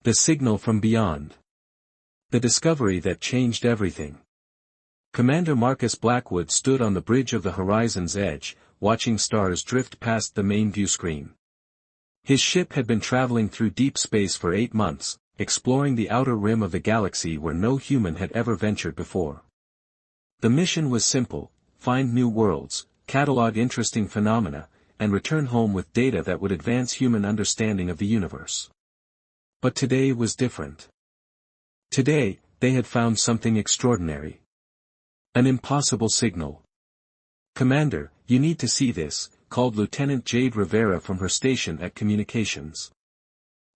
The signal from beyond. The discovery that changed everything. Commander Marcus Blackwood stood on the bridge of the horizon's edge, watching stars drift past the main view screen. His ship had been traveling through deep space for 8 months, exploring the outer rim of the galaxy where no human had ever ventured before. The mission was simple: find new worlds, catalog interesting phenomena, and return home with data that would advance human understanding of the universe. But today was different. Today, they had found something extraordinary. An impossible signal. "Commander, you need to see this," called Lieutenant Jade Rivera from her station at communications.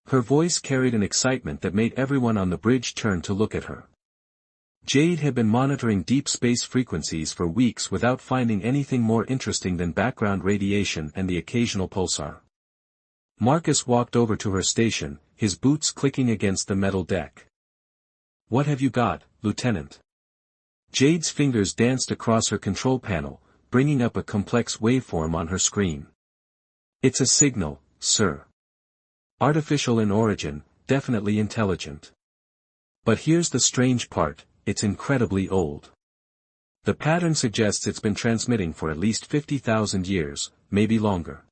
Her voice carried an excitement that made everyone on the bridge turn to look at her. Jade had been monitoring deep space frequencies for weeks without finding anything more interesting than background radiation and the occasional pulsar. Marcus walked over to her station, his boots clicking against the metal deck. "What have you got, Lieutenant?" Jade's fingers danced across her control panel, bringing up a complex waveform on her screen. "It's a signal, sir. Artificial in origin, definitely intelligent. But here's the strange part, it's incredibly old. The pattern suggests it's been transmitting for at least 50,000 years, maybe longer."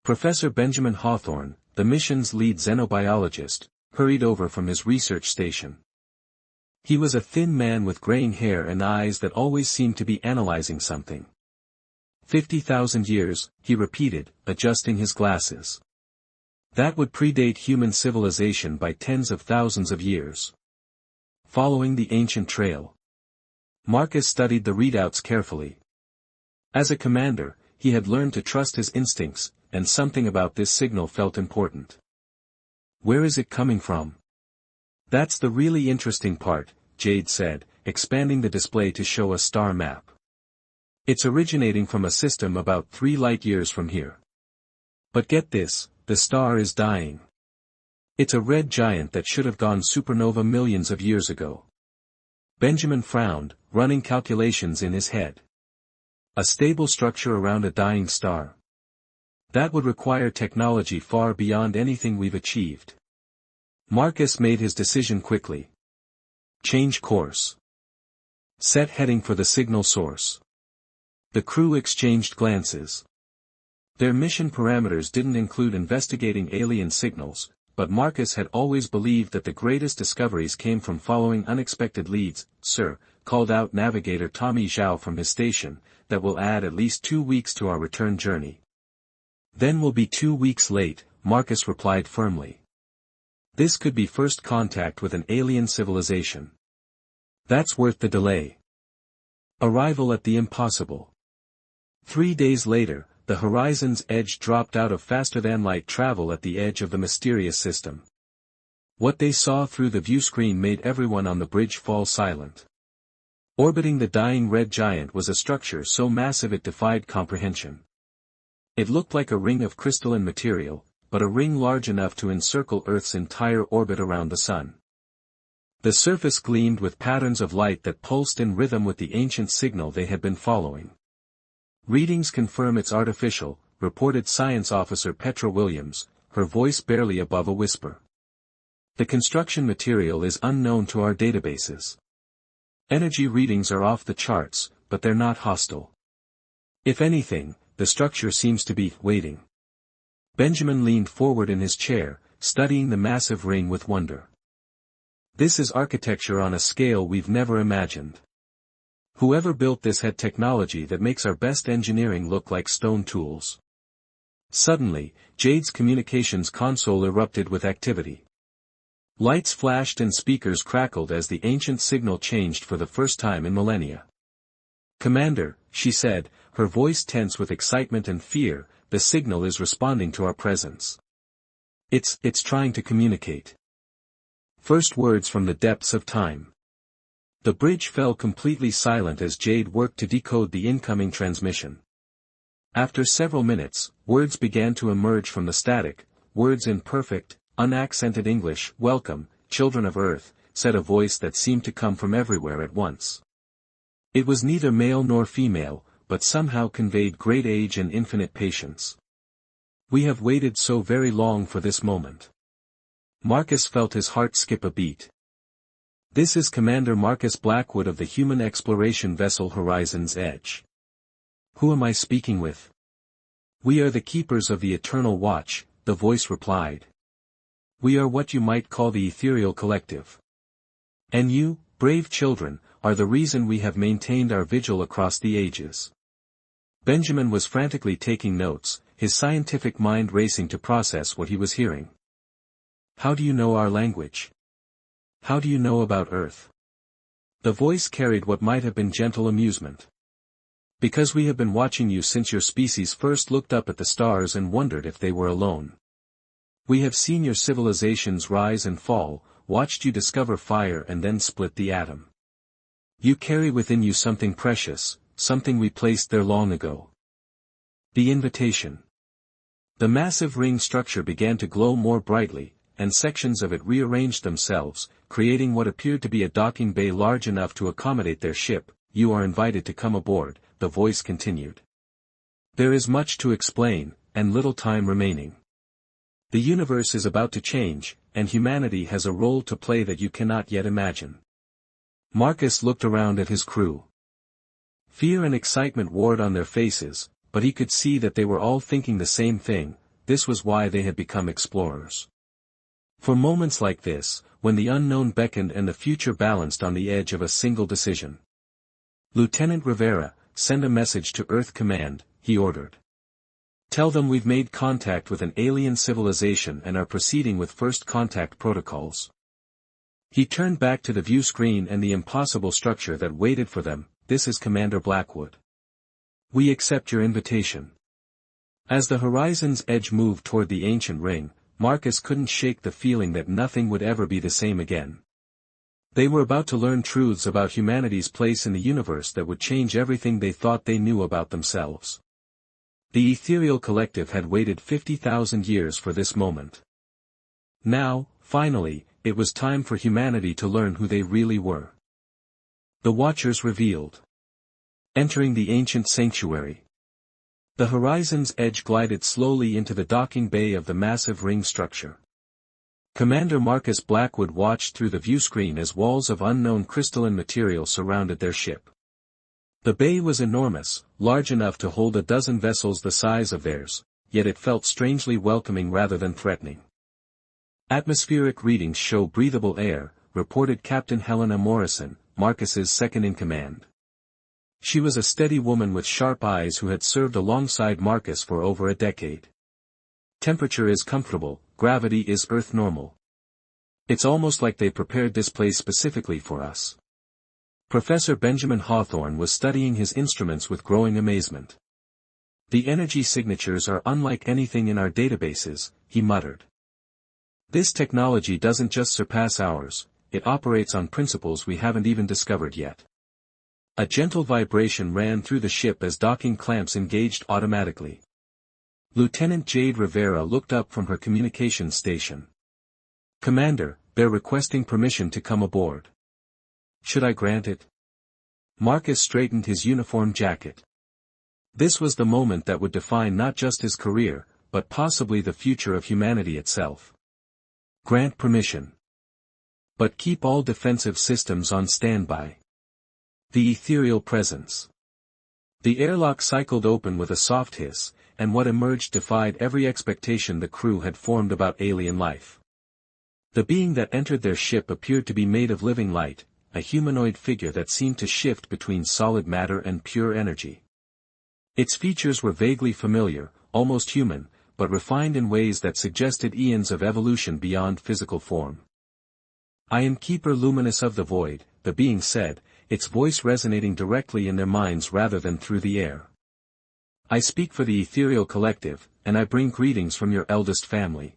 Professor Benjamin Hawthorne, the mission's lead xenobiologist, hurried over from his research station. He was a thin man with graying hair and eyes that always seemed to be analyzing something. 50,000 years, he repeated, adjusting his glasses. That would predate human civilization by tens of thousands of years. Following the ancient trail. Marcus studied the readouts carefully. As a commander, he had learned to trust his instincts, and something about this signal felt important. "Where is it coming from?" "That's the really interesting part," Jade said, expanding the display to show a star map. "It's originating from a system about 3 light-years from here. But get this, the star is dying. It's a red giant that should have gone supernova millions of years ago." Benjamin frowned, running calculations in his head. A stable structure around a dying star. That would require technology far beyond anything we've achieved. Marcus made his decision quickly. Change course. Set heading for the signal source. The crew exchanged glances. Their mission parameters didn't include investigating alien signals, but Marcus had always believed that the greatest discoveries came from following unexpected leads. "Sir," called out Navigator Tommy Zhao from his station, "that will add at least 2 weeks to our return journey." "Then we'll be 2 weeks late," Marcus replied firmly. This could be first contact with an alien civilization. That's worth the delay. Arrival at the impossible. 3 days later, the horizon's edge dropped out of faster-than-light travel at the edge of the mysterious system. What they saw through the view screen made everyone on the bridge fall silent. Orbiting the dying red giant was a structure so massive it defied comprehension. It looked like a ring of crystalline material, but a ring large enough to encircle Earth's entire orbit around the Sun. The surface gleamed with patterns of light that pulsed in rhythm with the ancient signal they had been following. "Readings confirm it's artificial," reported Science Officer Petra Williams, her voice barely above a whisper. "The construction material is unknown to our databases. Energy readings are off the charts, but they're not hostile. If anything, the structure seems to be waiting." Benjamin leaned forward in his chair, studying the massive ring with wonder. "This is architecture on a scale we've never imagined. Whoever built this had technology that makes our best engineering look like stone tools." Suddenly, Jade's communications console erupted with activity. Lights flashed and speakers crackled as the ancient signal changed for the first time in millennia. "Commander," she said, her voice tense with excitement and fear, "the signal is responding to our presence. It's trying to communicate." First words from the depths of time. The bridge fell completely silent as Jade worked to decode the incoming transmission. After several minutes, words began to emerge from the static, words in perfect, unaccented English. "Welcome, children of Earth," said a voice that seemed to come from everywhere at once. It was neither male nor female, but somehow conveyed great age and infinite patience. "We have waited so very long for this moment. Marcus felt his heart skip a beat. This is Commander Marcus Blackwood of the human exploration vessel Horizon's Edge. Who am I speaking with? We are the keepers of the Eternal Watch, the voice replied. We are what you might call the ethereal collective. And you, brave children, are the reason we have maintained our vigil across the ages. Benjamin was frantically taking notes, his scientific mind racing to process what he was hearing. How do you know our language? How do you know about Earth? The voice carried what might have been gentle amusement. Because we have been watching you since your species first looked up at the stars and wondered if they were alone. We have seen your civilizations rise and fall, watched you discover fire and then split the atom. You carry within you something precious, something we placed there long ago. The invitation. The massive ring structure began to glow more brightly, and sections of it rearranged themselves, creating what appeared to be a docking bay large enough to accommodate their ship. You are invited to come aboard, the voice continued. There is much to explain, and little time remaining. The universe is about to change, and humanity has a role to play that you cannot yet imagine. Marcus looked around at his crew. Fear and excitement warred on their faces, but he could see that they were all thinking the same thing. This was why they had become explorers. For moments like this, when the unknown beckoned and the future balanced on the edge of a single decision. Lieutenant Rivera, send a message to Earth Command, he ordered. Tell them we've made contact with an alien civilization and are proceeding with first contact protocols. He turned back to the view screen and the impossible structure that waited for them. This is Commander Blackwood. We accept your invitation. As the Horizon's Edge moved toward the ancient ring, Marcus couldn't shake the feeling that nothing would ever be the same again. They were about to learn truths about humanity's place in the universe that would change everything they thought they knew about themselves. The ethereal collective had waited 50,000 years for this moment. Now, finally, it was time for humanity to learn who they really were. The Watchers revealed. Entering the ancient sanctuary. The Horizon's Edge glided slowly into the docking bay of the massive ring structure. Commander Marcus Blackwood watched through the viewscreen as walls of unknown crystalline material surrounded their ship. The bay was enormous, large enough to hold a dozen vessels the size of theirs, yet it felt strangely welcoming rather than threatening. Atmospheric readings show breathable air, reported Captain Helena Morrison, Marcus's second-in-command. She was a steady woman with sharp eyes who had served alongside Marcus for over a decade. Temperature is comfortable, gravity is Earth normal. It's almost like they prepared this place specifically for us. Professor Benjamin Hawthorne was studying his instruments with growing amazement. The energy signatures are unlike anything in our databases, he muttered. This technology doesn't just surpass ours, it operates on principles we haven't even discovered yet. A gentle vibration ran through the ship as docking clamps engaged automatically. Lieutenant Jade Rivera looked up from her communications station. Commander, they're requesting permission to come aboard. Should I grant it? Marcus straightened his uniform jacket. This was the moment that would define not just his career, but possibly the future of humanity itself. Grant permission. But keep all defensive systems on standby. The ethereal presence. The airlock cycled open with a soft hiss, and what emerged defied every expectation the crew had formed about alien life. The being that entered their ship appeared to be made of living light, a humanoid figure that seemed to shift between solid matter and pure energy. Its features were vaguely familiar, almost human, but refined in ways that suggested eons of evolution beyond physical form. I am Keeper Luminous of the Void, the being said, its voice resonating directly in their minds rather than through the air. I speak for the ethereal collective, and I bring greetings from your eldest family.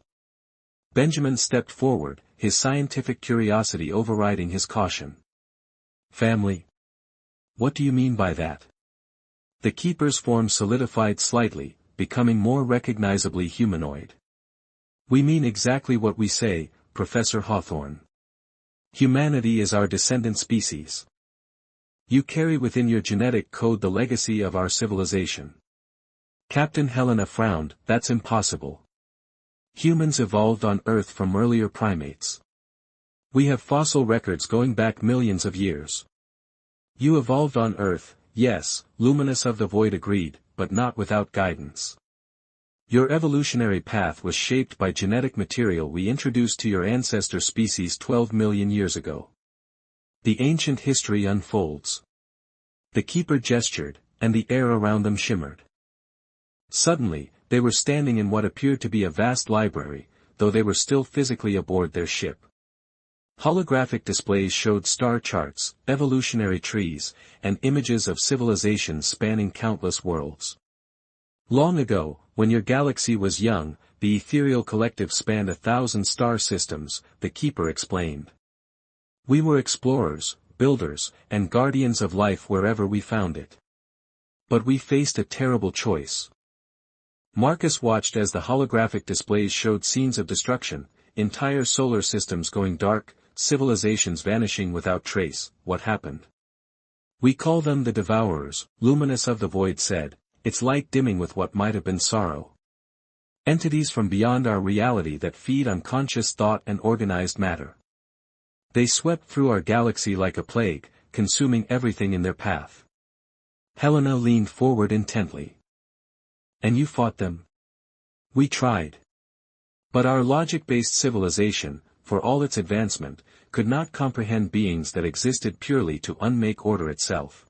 Benjamin stepped forward, his scientific curiosity overriding his caution. Family? What do you mean by that? The Keeper's form solidified slightly, becoming more recognizably humanoid. We mean exactly what we say, Professor Hawthorne. Humanity is our descendant species. You carry within your genetic code the legacy of our civilization. Captain Helena frowned. That's impossible. Humans evolved on Earth from earlier primates. We have fossil records going back millions of years. You evolved on Earth, yes, Luminous of the Void agreed, but not without guidance. Your evolutionary path was shaped by genetic material we introduced to your ancestor species 12 million years ago. The ancient history unfolds. The Keeper gestured, and the air around them shimmered. Suddenly, they were standing in what appeared to be a vast library, though they were still physically aboard their ship. Holographic displays showed star charts, evolutionary trees, and images of civilizations spanning countless worlds. Long ago, when your galaxy was young, the ethereal collective spanned 1,000 star systems, the Keeper explained. We were explorers, builders, and guardians of life wherever we found it. But we faced a terrible choice. Marcus watched as the holographic displays showed scenes of destruction, entire solar systems going dark, civilizations vanishing without trace. What happened? We call them the Devourers, Luminous of the Void said, its light dimming with what might have been sorrow. Entities from beyond our reality that feed on conscious thought and organized matter. They swept through our galaxy like a plague, consuming everything in their path. Helena leaned forward intently. And you fought them? We tried. But our logic-based civilization, for all its advancement, could not comprehend beings that existed purely to unmake order itself.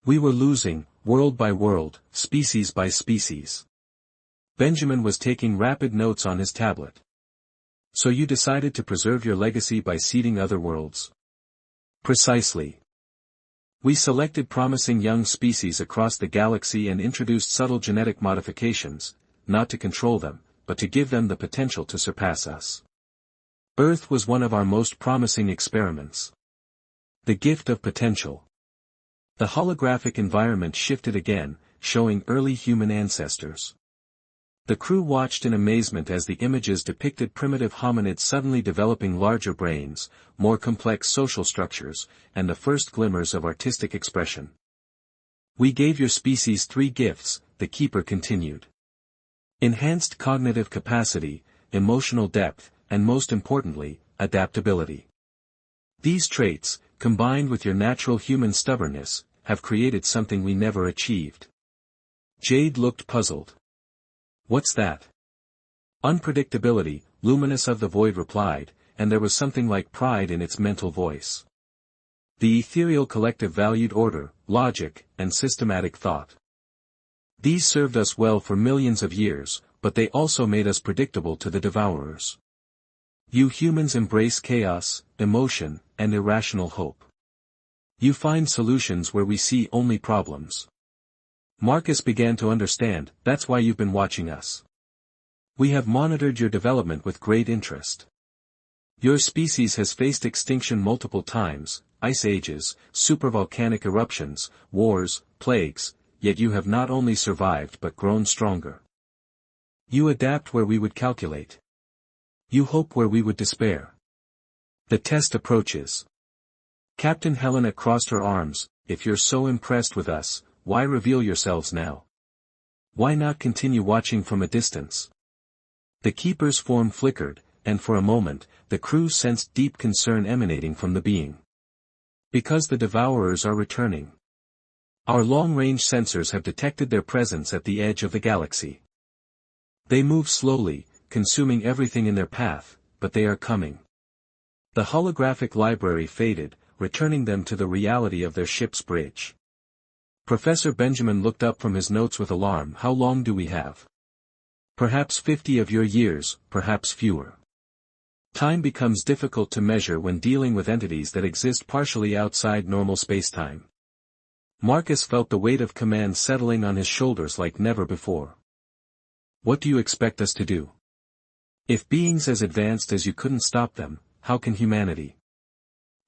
We were losing, world by world, species by species. Benjamin was taking rapid notes on his tablet. So you decided to preserve your legacy by seeding other worlds? Precisely. We selected promising young species across the galaxy and introduced subtle genetic modifications, not to control them, but to give them the potential to surpass us. Earth was one of our most promising experiments. The gift of potential. The holographic environment shifted again, showing early human ancestors. The crew watched in amazement as the images depicted primitive hominids suddenly developing larger brains, more complex social structures, and the first glimmers of artistic expression. We gave your species 3 gifts, the Keeper continued. Enhanced cognitive capacity, emotional depth, and most importantly, adaptability. These traits, combined with your natural human stubbornness, have created something we never achieved. Jade looked puzzled. What's that? Unpredictability, Luminous of the Void replied, and there was something like pride in its mental voice. The ethereal collective valued order, logic, and systematic thought. These served us well for millions of years, but they also made us predictable to the Devourers. You humans embrace chaos, emotion, and irrational hope. You find solutions where we see only problems. Marcus began to understand, that's why you've been watching us. We have monitored your development with great interest. Your species has faced extinction multiple times, ice ages, supervolcanic eruptions, wars, plagues, yet you have not only survived but grown stronger. You adapt where we would calculate. You hope where we would despair. The test approaches. Captain Helena crossed her arms. If you're so impressed with us, why reveal yourselves now? Why not continue watching from a distance? The Keeper's form flickered, and for a moment, the crew sensed deep concern emanating from the being. Because the Devourers are returning. Our long-range sensors have detected their presence at the edge of the galaxy. They move slowly, consuming everything in their path, but they are coming. The holographic library faded, returning them to the reality of their ship's bridge. Professor Benjamin looked up from his notes with alarm. How long do we have? Perhaps 50 of your years, perhaps fewer. Time becomes difficult to measure when dealing with entities that exist partially outside normal spacetime. Marcus felt the weight of command settling on his shoulders like never before. What do you expect us to do? If beings as advanced as you couldn't stop them, how can humanity?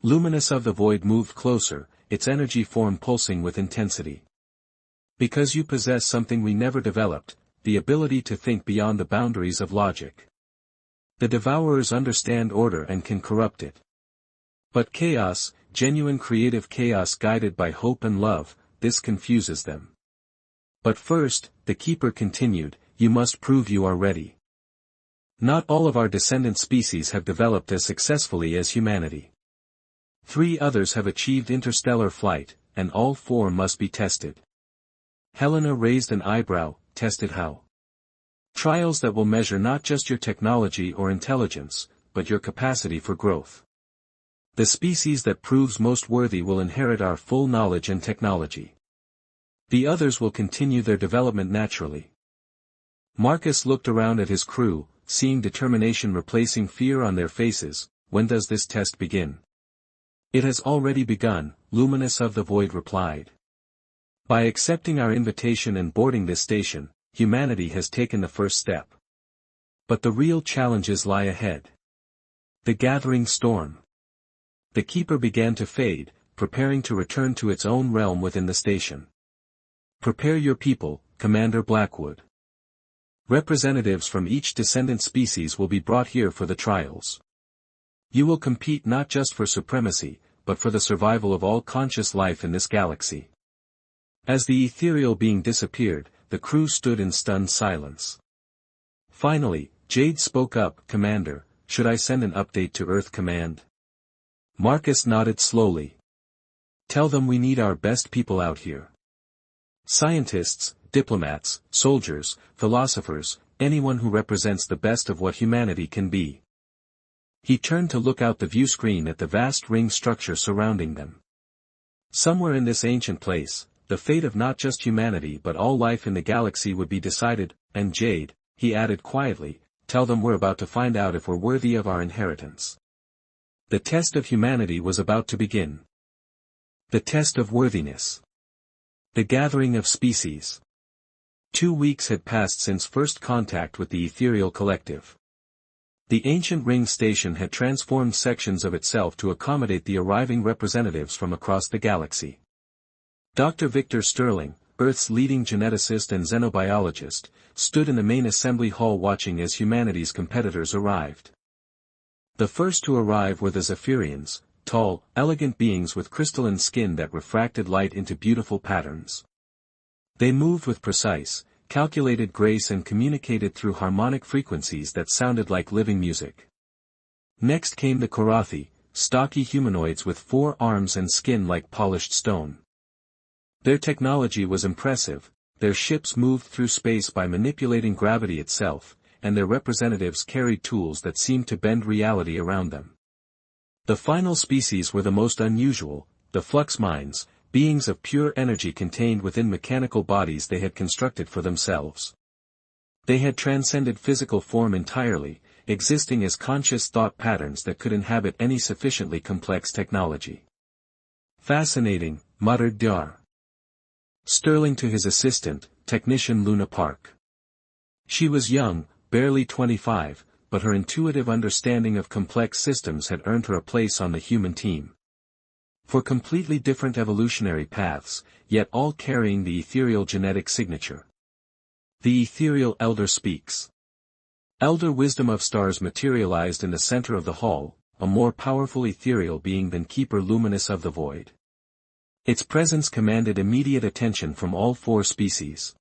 Luminous of the Void moved closer, its energy form pulsing with intensity. Because you possess something we never developed, the ability to think beyond the boundaries of logic. The Devourers understand order and can corrupt it. But chaos, genuine creative chaos guided by hope and love, this confuses them. But first, the Keeper continued, you must prove you are ready. Not all of our descendant species have developed as successfully as humanity. 3 others have achieved interstellar flight, and all 4 must be tested. Helena raised an eyebrow. Tested how? Trials that will measure not just your technology or intelligence, but your capacity for growth. The species that proves most worthy will inherit our full knowledge and technology. The others will continue their development naturally. Marcus looked around at his crew, seeing determination replacing fear on their faces. When does this test begin? It has already begun, Luminous of the Void replied. By accepting our invitation and boarding this station, humanity has taken the first step. But the real challenges lie ahead. The gathering storm. The Keeper began to fade, preparing to return to its own realm within the station. Prepare your people, Commander Blackwood. Representatives from each descendant species will be brought here for the trials. You will compete not just for supremacy, but for the survival of all conscious life in this galaxy. As the ethereal being disappeared, the crew stood in stunned silence. Finally, Jade spoke up. Commander, should I send an update to Earth Command? Marcus nodded slowly. Tell them we need our best people out here. Scientists, diplomats, soldiers, philosophers, anyone who represents the best of what humanity can be. He turned to look out the view screen at the vast ring structure surrounding them. Somewhere in this ancient place, the fate of not just humanity but all life in the galaxy would be decided, and Jade, he added quietly, tell them we're about to find out if we're worthy of our inheritance. The test of humanity was about to begin. The test of worthiness. The gathering of species. 2 weeks had passed since first contact with the ethereal collective. The ancient ring station had transformed sections of itself to accommodate the arriving representatives from across the galaxy. Dr. Victor Sterling, Earth's leading geneticist and xenobiologist, stood in the main assembly hall watching as humanity's competitors arrived. The first to arrive were the Zephyrians, tall, elegant beings with crystalline skin that refracted light into beautiful patterns. They moved with precise, calculated grace and communicated through harmonic frequencies that sounded like living music. Next came the Korathi, stocky humanoids with 4 arms and skin like polished stone. Their technology was impressive, their ships moved through space by manipulating gravity itself, and their representatives carried tools that seemed to bend reality around them. The final species were the most unusual, the flux minds, beings of pure energy contained within mechanical bodies they had constructed for themselves. They had transcended physical form entirely, existing as conscious thought patterns that could inhabit any sufficiently complex technology. Fascinating, muttered Dar. Sterling to his assistant, technician Luna Park. She was young, barely 25, but her intuitive understanding of complex systems had earned her a place on the human team. For completely different evolutionary paths, yet all carrying the ethereal genetic signature. The ethereal elder speaks. Elder wisdom of stars materialized in the center of the hall, a more powerful ethereal being than Keeper Luminous of the Void. Its presence commanded immediate attention from all 4 species.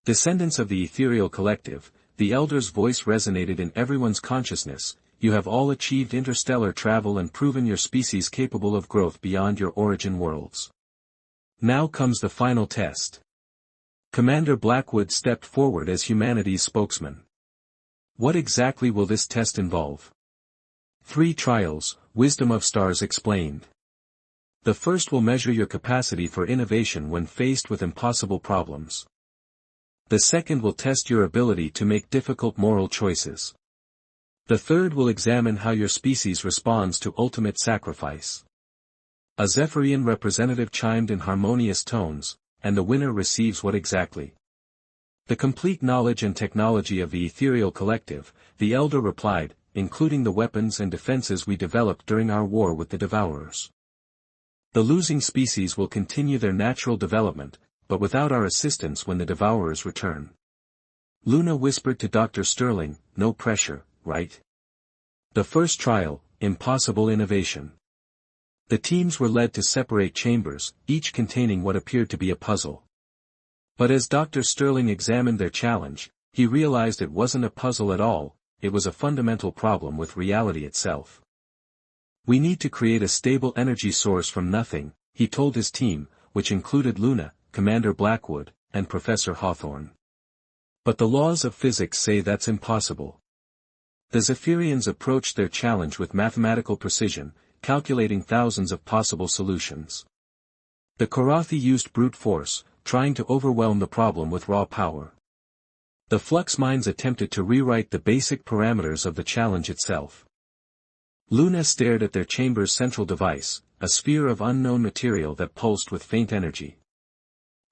Descendants of the ethereal collective, the elder's voice resonated in everyone's consciousness. You have all achieved interstellar travel and proven your species capable of growth beyond your origin worlds. Now comes the final test. Commander Blackwood stepped forward as humanity's spokesman. What exactly will this test involve? 3 trials, Wisdom of Stars explained. The first will measure your capacity for innovation when faced with impossible problems. The second will test your ability to make difficult moral choices. The third will examine how your species responds to ultimate sacrifice. A Zephyrian representative chimed in harmonious tones, and the winner receives what exactly? The complete knowledge and technology of the ethereal collective, the elder replied, including the weapons and defenses we developed during our war with the Devourers. The losing species will continue their natural development, but without our assistance when the Devourers return. Luna whispered to Dr. Sterling, no pressure, right? The first trial, impossible innovation. The teams were led to separate chambers, each containing what appeared to be a puzzle. But as Dr. Sterling examined their challenge, he realized it wasn't a puzzle at all, it was a fundamental problem with reality itself. We need to create a stable energy source from nothing, he told his team, which included Luna, Commander Blackwood, and Professor Hawthorne. But the laws of physics say that's impossible. The Zephyrians approached their challenge with mathematical precision, calculating thousands of possible solutions. The Korathi used brute force, trying to overwhelm the problem with raw power. The Flux Minds attempted to rewrite the basic parameters of the challenge itself. Luna stared at their chamber's central device, a sphere of unknown material that pulsed with faint energy.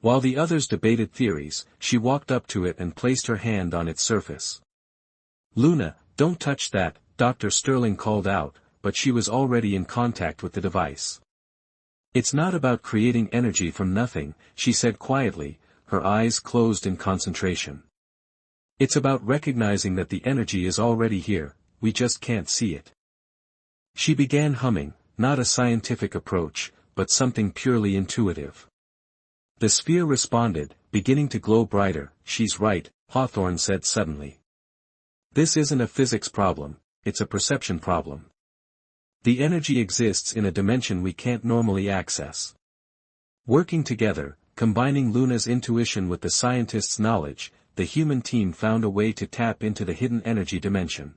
While the others debated theories, she walked up to it and placed her hand on its surface. "Luna, don't touch that," Dr. Sterling called out, but she was already in contact with the device. "It's not about creating energy from nothing," she said quietly, her eyes closed in concentration. "It's about recognizing that the energy is already here, we just can't see it." She began humming, not a scientific approach, but something purely intuitive. The sphere responded, beginning to glow brighter. "She's right," Hawthorne said suddenly. "This isn't a physics problem, it's a perception problem. The energy exists in a dimension we can't normally access." Working together, combining Luna's intuition with the scientists' knowledge, the human team found a way to tap into the hidden energy dimension.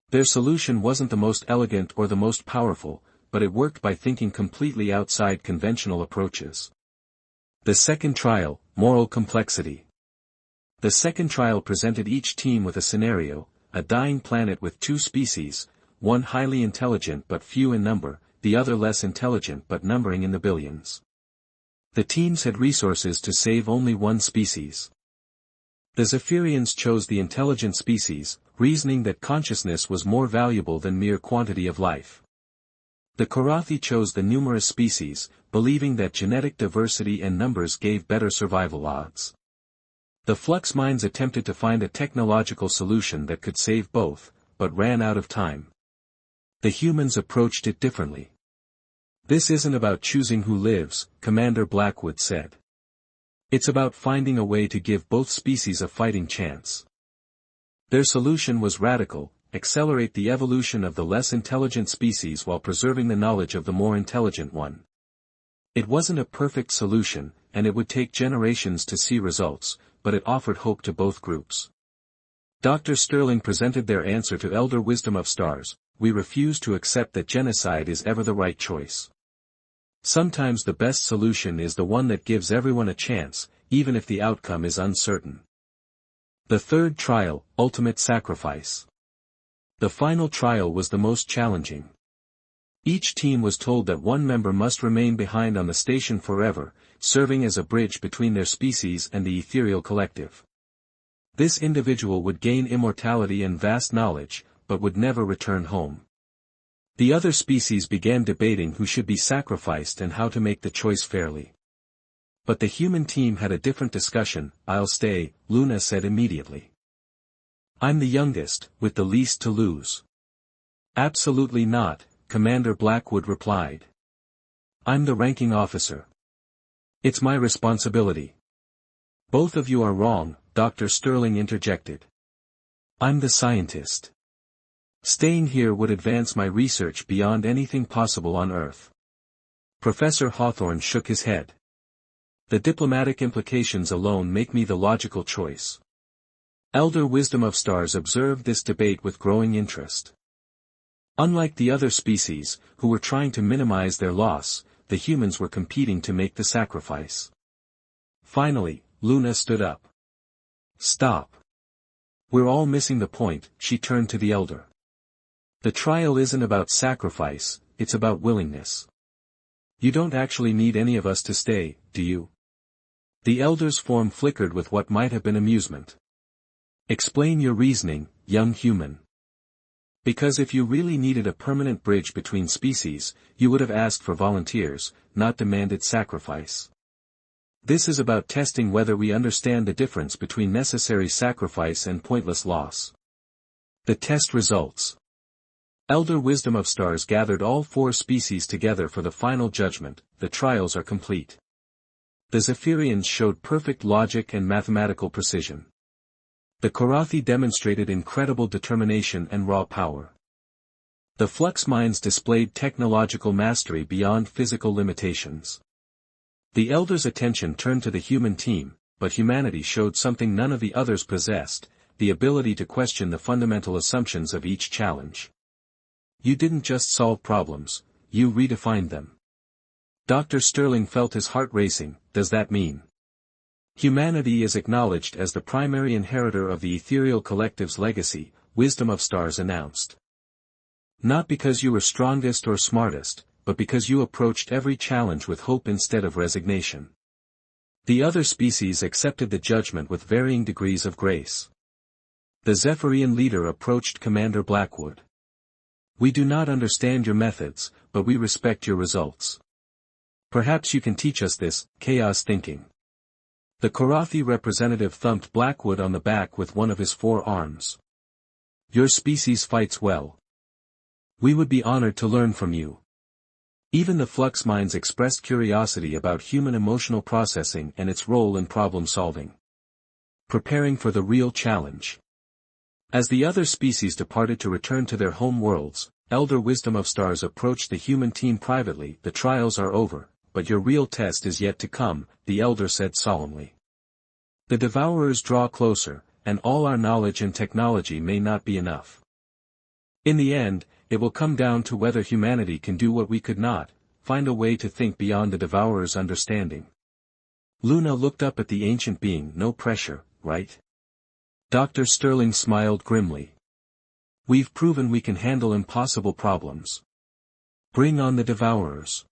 Their solution wasn't the most elegant or the most powerful, but it worked by thinking completely outside conventional approaches. The second trial, moral complexity. The second trial presented each team with a scenario: a dying planet with two species, one highly intelligent but few in number, the other less intelligent but numbering in the billions. The teams had resources to save only one species. The Zephyrians chose the intelligent species, reasoning that consciousness was more valuable than mere quantity of life. The Korathi chose the numerous species, believing that genetic diversity and numbers gave better survival odds. The Flux Minds attempted to find a technological solution that could save both, but ran out of time. The humans approached it differently. "This isn't about choosing who lives," Commander Blackwood said. "It's about finding a way to give both species a fighting chance." Their solution was radical: accelerate the evolution of the less intelligent species while preserving the knowledge of the more intelligent one. It wasn't a perfect solution, and it would take generations to see results, but it offered hope to both groups. Dr. Sterling presented their answer to Elder Wisdom of Stars: "We refuse to accept that genocide is ever the right choice. Sometimes the best solution is the one that gives everyone a chance, even if the outcome is uncertain." The third trial, ultimate sacrifice. The final trial was the most challenging. Each team was told that one member must remain behind on the station forever, serving as a bridge between their species and the ethereal collective. This individual would gain immortality and vast knowledge, but would never return home. The other species began debating who should be sacrificed and how to make the choice fairly. But the human team had a different discussion. "I'll stay," Luna said immediately. "I'm the youngest, with the least to lose." "Absolutely not," Commander Blackwood replied. "I'm the ranking officer. It's my responsibility." "Both of you are wrong," Dr. Sterling interjected. "I'm the scientist. Staying here would advance my research beyond anything possible on Earth." Professor Hawthorne shook his head. "The diplomatic implications alone make me the logical choice." Elder Wisdom of Stars observed this debate with growing interest. Unlike the other species, who were trying to minimize their loss, the humans were competing to make the sacrifice. Finally, Luna stood up. "Stop. We're all missing the point," she turned to the elder. "The trial isn't about sacrifice, it's about willingness. You don't actually need any of us to stay, do you?" The elder's form flickered with what might have been amusement. "Explain your reasoning, young human." "Because if you really needed a permanent bridge between species, you would have asked for volunteers, not demanded sacrifice. This is about testing whether we understand the difference between necessary sacrifice and pointless loss." The test results. Elder Wisdom of Stars gathered all 4 species together for the final judgment. The trials are complete. The Zephyrians showed perfect logic and mathematical precision. The Korathi demonstrated incredible determination and raw power. The Flux Minds displayed technological mastery beyond physical limitations. The Elders' attention turned to the human team, but humanity showed something none of the others possessed, the ability to question the fundamental assumptions of each challenge. You didn't just solve problems, you redefined them. Dr. Sterling felt his heart racing. Does that mean humanity is acknowledged as the primary inheritor of the ethereal collective's legacy? Wisdom of Stars announced. Not because you were strongest or smartest, but because you approached every challenge with hope instead of resignation. The other species accepted the judgment with varying degrees of grace. The Zephyrian leader approached Commander Blackwood. We do not understand your methods, but we respect your results. Perhaps you can teach us this, chaos thinking. The Korathi representative thumped Blackwood on the back with one of his 4 arms. Your species fights well. We would be honored to learn from you. Even the Flux Minds expressed curiosity about human emotional processing and its role in problem solving. Preparing for the real challenge. As the other species departed to return to their home worlds, Elder Wisdom of Stars approached the human team privately. The trials are over, but your real test is yet to come, the Elder said solemnly. The Devourers draw closer, and all our knowledge and technology may not be enough. In the end, it will come down to whether humanity can do what we could not, find a way to think beyond the Devourer's understanding. Luna looked up at the ancient being. No pressure, right? Dr. Sterling smiled grimly. We've proven we can handle impossible problems. Bring on the Devourers.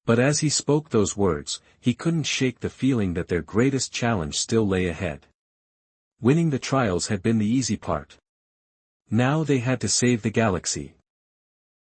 But as he spoke those words, he couldn't shake the feeling that their greatest challenge still lay ahead. Winning the trials had been the easy part. Now they had to save the galaxy.